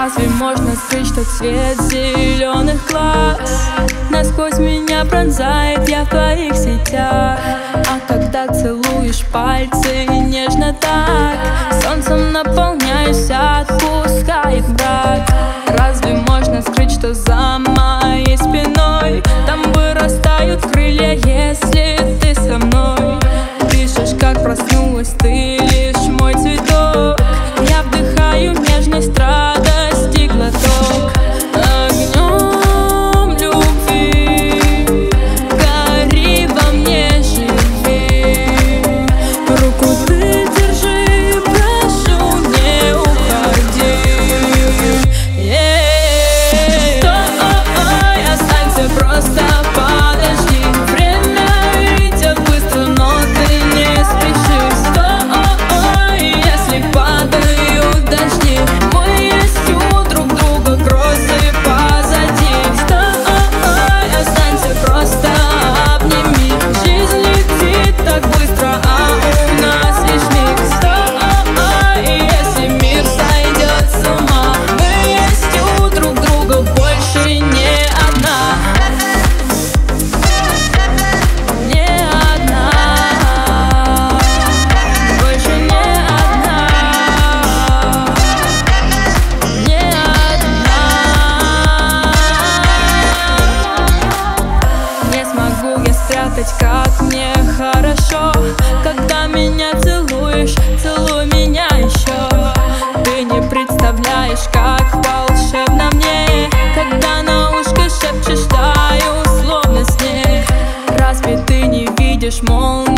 Разве можно скрыть, что цвет зеленых глаз насквозь меня пронзает, я в твоих сетях. А когда целуешь пальцы нежно так, солнцем наполняюсь, отпускает мрак. Разве можно скрыть, что за моей спиной там вырастают крылья, если ты со мной? Пишешь, как проснулась, ты лишь мой цветок. Я вдыхаю нежность, радость и глоток. Огнем любви гори во мне, живи. Руку ты держи, прошу, не уходи. Стой, останься, просто подожди. Время идет быстро, но ты не спеши. Стой, если падают дожди, мы есть у друг друга, грозы позади. Стой, останься, просто обними. Жизнь летит так быстро, а у нас лишь миг. Стой, если мир сойдет с ума, мы есть у друг друга, больше не одна. Не одна, больше не одна. Не одна. Не смогу я спрятать, как мне хорошо, когда меня целуешь, целуй меня еще. Ты не представляешь, как волшебно мне, когда на ушко шепчешь, таю, словно снег. Разве ты не видишь молнии